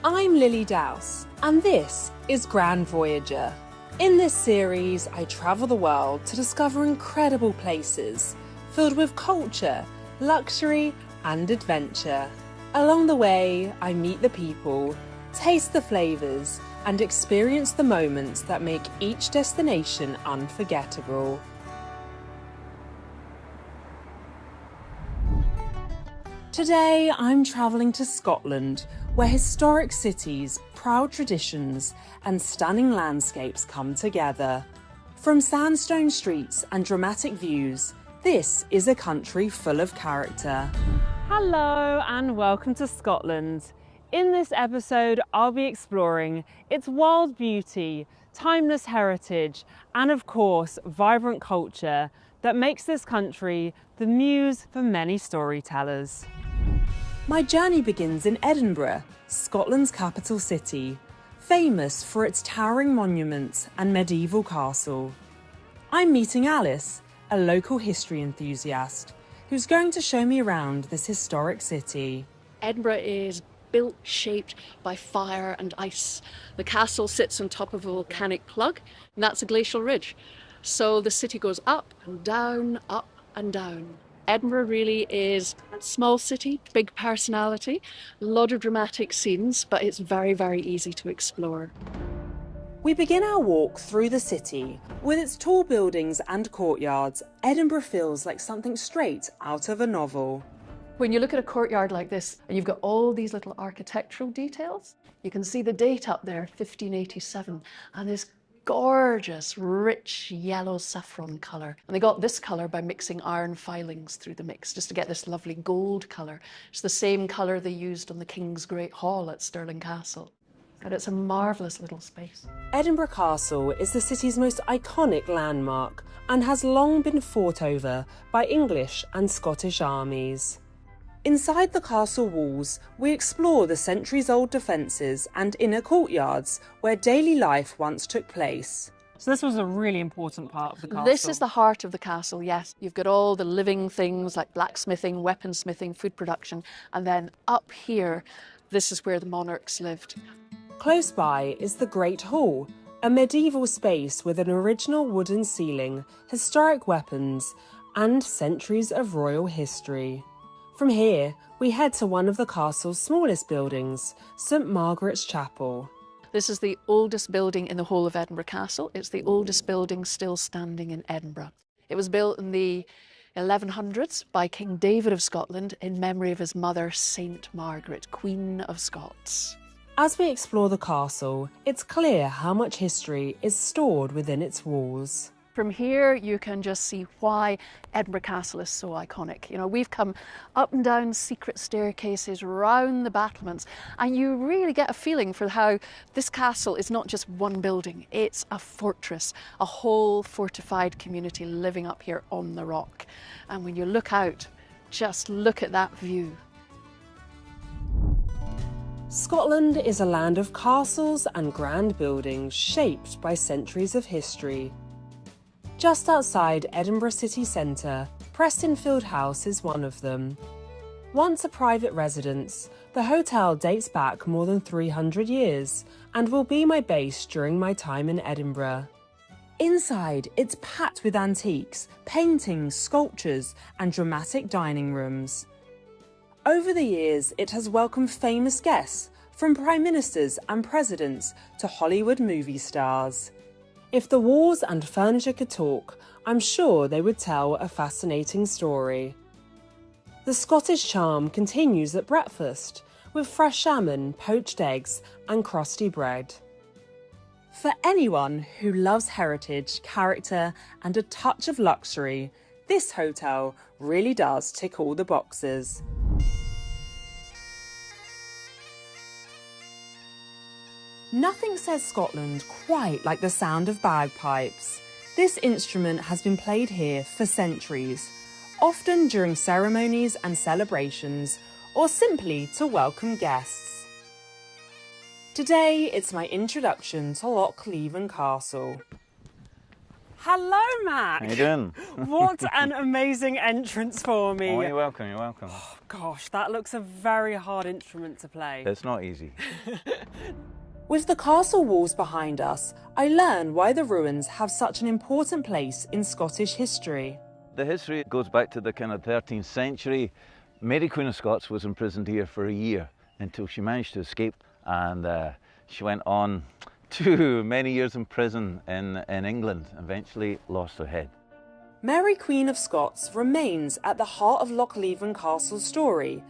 I'm Lilli Daus, and this is Grand Voyager. In this series, I travel the world to discover incredible places filled with culture, luxury, and adventure. Along the way, I meet the people, taste the flavours, and experience the moments that make each destination unforgettable. Today, I'm travelling to Scotland, where historic cities, proud traditions, and stunning landscapes come together. From sandstone streets and dramatic views, this is a country full of character. Hello and welcome to Scotland. In this episode, I'll be exploring its wild beauty, timeless heritage, and of course, vibrant culture that makes this country the muse for many storytellers. My journey begins in Edinburgh, Scotland's capital city, famous for its towering monuments and medieval castle. I'm meeting Alice, a local history enthusiast, who's going to show me around this historic city. Edinburgh is built, shaped by fire and ice. The castle sits on top of a volcanic plug, and that's a glacial ridge. So the city goes up and down, up and down. Edinburgh really is a small city, big personality, a lot of dramatic scenes, but it's very, very easy to explore. We begin our walk through the city. With its tall buildings and courtyards, Edinburgh feels like something straight out of a novel. When you look at a courtyard like this, and you've got all these little architectural details, you can see the date up there, 1587, and this gorgeous, rich yellow saffron colour. And they got this colour by mixing iron filings through the mix, just to get this lovely gold colour. It's the same colour they used on the King's Great Hall at Stirling Castle. And it's a marvellous little space. Edinburgh Castle is the city's most iconic landmark and has long been fought over by English and Scottish armies. Inside the castle walls, we explore the centuries-old defences and inner courtyards where daily life once took place. So this was a really important part of the castle. This is the heart of the castle, yes. You've got all the living things like blacksmithing, weaponsmithing, food production, and then up here, this is where the monarchs lived. Close by is the Great Hall, a medieval space with an original wooden ceiling, historic weapons, and centuries of royal history. From here, we head to one of the castle's smallest buildings, St Margaret's Chapel. This is the oldest building in the whole of Edinburgh Castle. It's the oldest building still standing in Edinburgh. It was built in the 1100s by King David of Scotland in memory of his mother, Saint Margaret, Queen of Scots. As we explore the castle, it's clear how much history is stored within its walls. From here, you can just see why Edinburgh Castle is so iconic. You know, we've come up and down secret staircases, round the battlements, and you really get a feeling for how this castle is not just one building, it's a fortress, a whole fortified community living up here on the rock. And when you look out, just look at that view. Scotland is a land of castles and grand buildings shaped by centuries of history. Just outside Edinburgh city centre, Prestonfield House is one of them. Once a private residence, the hotel dates back more than 300 years and will be my base during my time in Edinburgh. Inside, it's packed with antiques, paintings, sculptures, and dramatic dining rooms. Over the years, it has welcomed famous guests, from prime ministers and presidents to Hollywood movie stars. If the walls and furniture could talk, I'm sure they would tell a fascinating story. The Scottish charm continues at breakfast, with fresh salmon, poached eggs, and crusty bread. For anyone who loves heritage, character, and a touch of luxury, this hotel really does tick all the boxes. Nothing says Scotland quite like the sound of bagpipes. This instrument has been played here for centuries, often during ceremonies and celebrations, or simply to welcome guests. Today, it's my introduction to Loch Leven Castle. Hello, Mac. How you doing? What an amazing entrance for me. Oh, you're welcome, you're welcome. Oh, gosh, that looks a very hard instrument to play. It's not easy. With the castle walls behind us, I learn why the ruins have such an important place in Scottish history. The history goes back to the kind of 13th century. Mary Queen of Scots was imprisoned here for a year until she managed to escape, and she went on to many years in prison in England, eventually lost her head. Mary Queen of Scots remains at the heart of Lochleven Castle's story.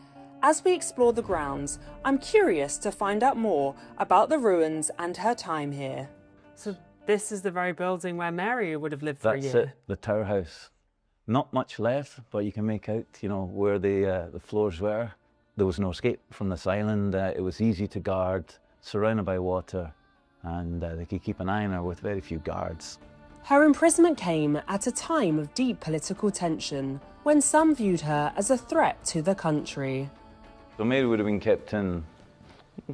As we explore the grounds, I'm curious to find out more about the ruins and her time here. So this is the very building where Mary would have lived for a year? That's it, the Tower House. Not much left, but you can make out, you know, where the floors were. There was no escape from this island. It was easy to guard, surrounded by water, and they could keep an eye on her with very few guards. Her imprisonment came at a time of deep political tension, when some viewed her as a threat to the country. So Mary would have been kept in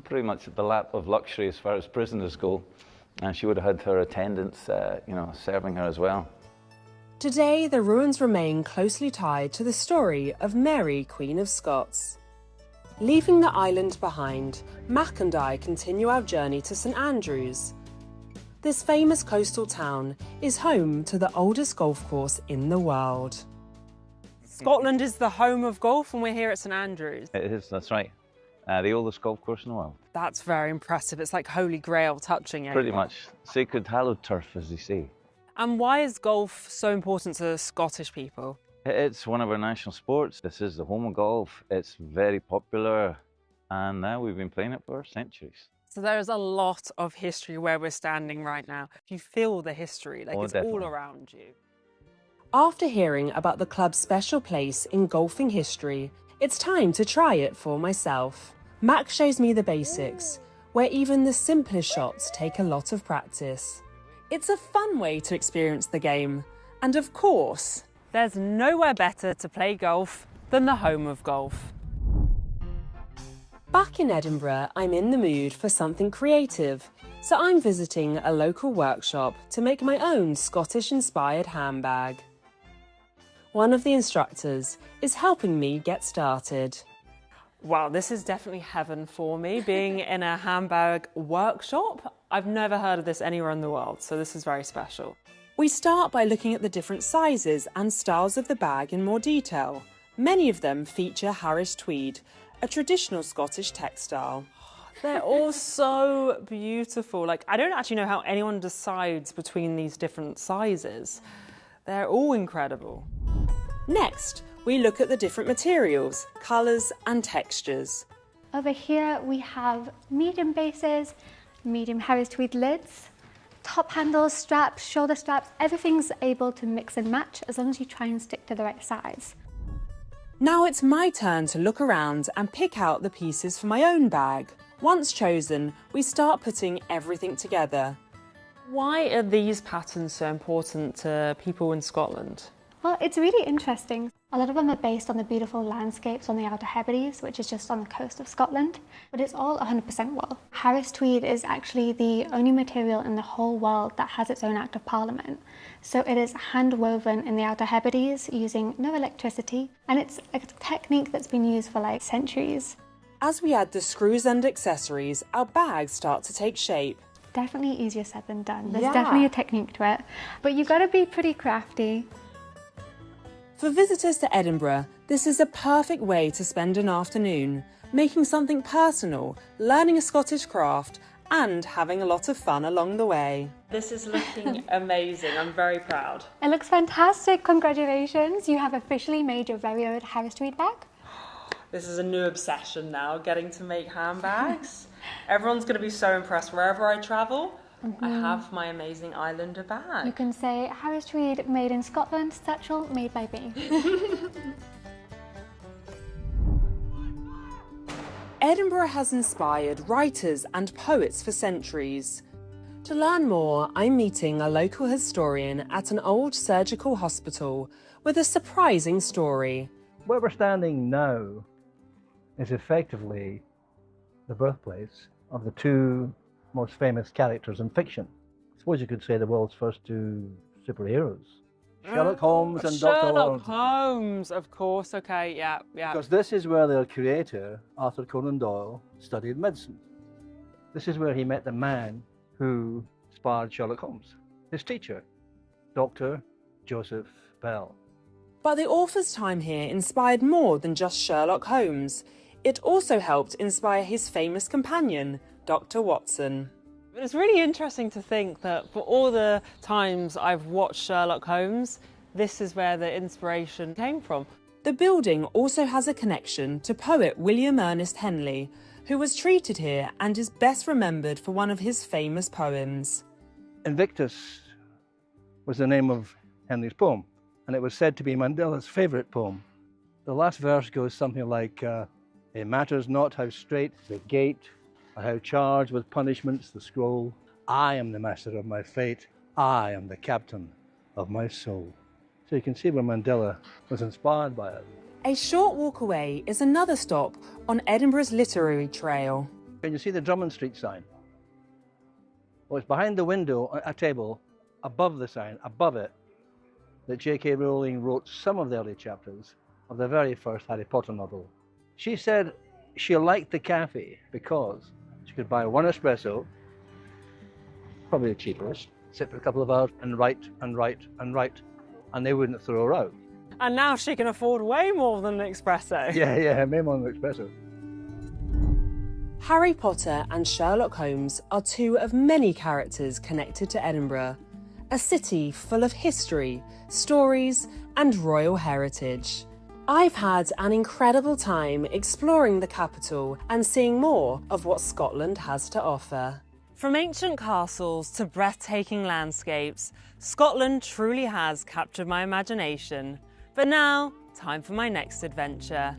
pretty much at the lap of luxury as far as prisoners go, and she would have had her attendants, you know, serving her as well. Today, the ruins remain closely tied to the story of Mary, Queen of Scots. Leaving the island behind, Mac and I continue our journey to St Andrews. This famous coastal town is home to the oldest golf course in the world. Scotland is the home of golf, and we're here at St Andrews. It is, that's right. The oldest golf course in the world. That's very impressive. It's like Holy Grail touching it. Pretty much. Sacred hallowed turf, as they say. And why is golf so important to Scottish people? It's one of our national sports. This is the home of golf. It's very popular, and now we've been playing it for centuries. So there's a lot of history where we're standing right now. You feel the history, like it's definitely. all around you. After hearing about the club's special place in golfing history, it's time to try it for myself. Mac shows me the basics, where even the simplest shots take a lot of practice. It's a fun way to experience the game, and of course, there's nowhere better to play golf than the home of golf. Back in Edinburgh, I'm in the mood for something creative, so I'm visiting a local workshop to make my own Scottish-inspired handbag. One of the instructors is helping me get started. Wow, this is definitely heaven for me, being in a handbag workshop. I've never heard of this anywhere in the world, so this is very special. We start by looking at the different sizes and styles of the bag in more detail. Many of them feature Harris tweed, a traditional Scottish textile. They're all so beautiful. Like, I don't actually know how anyone decides between these different sizes. They're all incredible. Next, we look at the different materials, colours and textures. Over here we have medium bases, medium Harris tweed lids, top handles, straps, shoulder straps, everything's able to mix and match as long as you try and stick to the right size. Now it's my turn to look around and pick out the pieces for my own bag. Once chosen, we start putting everything together. Why are these patterns so important to people in Scotland? Well, it's really interesting. A lot of them are based on the beautiful landscapes on the Outer Hebrides, which is just on the coast of Scotland, but it's all 100% wool. Harris tweed is actually the only material in the whole world that has its own Act of Parliament. So it is hand woven in the Outer Hebrides using no electricity, and it's a technique that's been used for like centuries. As we add the screws and accessories, our bags start to take shape. Definitely easier said than done. There's definitely a technique to it, but you've got to be pretty crafty. For visitors to Edinburgh, this is a perfect way to spend an afternoon, making something personal, learning a Scottish craft, and having a lot of fun along the way. This is looking amazing. I'm very proud. It looks fantastic. Congratulations. You have officially made your very own Harris tweed bag. This is a new obsession now, getting to make handbags. Everyone's going to be so impressed wherever I travel. I have my amazing Islander bag. You can say Harris tweed made in Scotland, satchel made by me. Edinburgh has inspired writers and poets for centuries. To learn more, I'm meeting a local historian at an old surgical hospital with a surprising story. Where we're standing now is effectively the birthplace of the two most famous characters in fiction. I suppose you could say the world's first two superheroes. Sherlock Holmes and Dr. Sherlock Holmes, of course. Okay, yeah. Because this is where their creator, Arthur Conan Doyle, studied medicine. This is where he met the man who inspired Sherlock Holmes, his teacher, Dr. Joseph Bell. But the author's time here inspired more than just Sherlock Holmes. It also helped inspire his famous companion, Dr. Watson. It's really interesting to think that for all the times I've watched Sherlock Holmes, this is where the inspiration came from. The building also has a connection to poet William Ernest Henley, who was treated here and is best remembered for one of his famous poems. Invictus was the name of Henley's poem, and it was said to be Mandela's favourite poem. The last verse goes something like, it matters not how straight the gate, or how charged with punishments the scroll. I am the master of my fate. I am the captain of my soul. So you can see where Mandela was inspired by it. A short walk away is another stop on Edinburgh's literary trail. Can you see the Drummond Street sign? Well, it's behind the window, a table, above the sign, above it, that J.K. Rowling wrote some of the early chapters of the very first Harry Potter novel. She said she liked the cafe because she could buy one espresso, probably the cheapest, sit for a couple of hours and write, and they wouldn't throw her out. And now she can afford way more than an espresso. Yeah, way more than an espresso. Harry Potter and Sherlock Holmes are two of many characters connected to Edinburgh, a city full of history, stories, and royal heritage. I've had an incredible time exploring the capital and seeing more of what Scotland has to offer. From ancient castles to breathtaking landscapes, Scotland truly has captured my imagination. But now, time for my next adventure.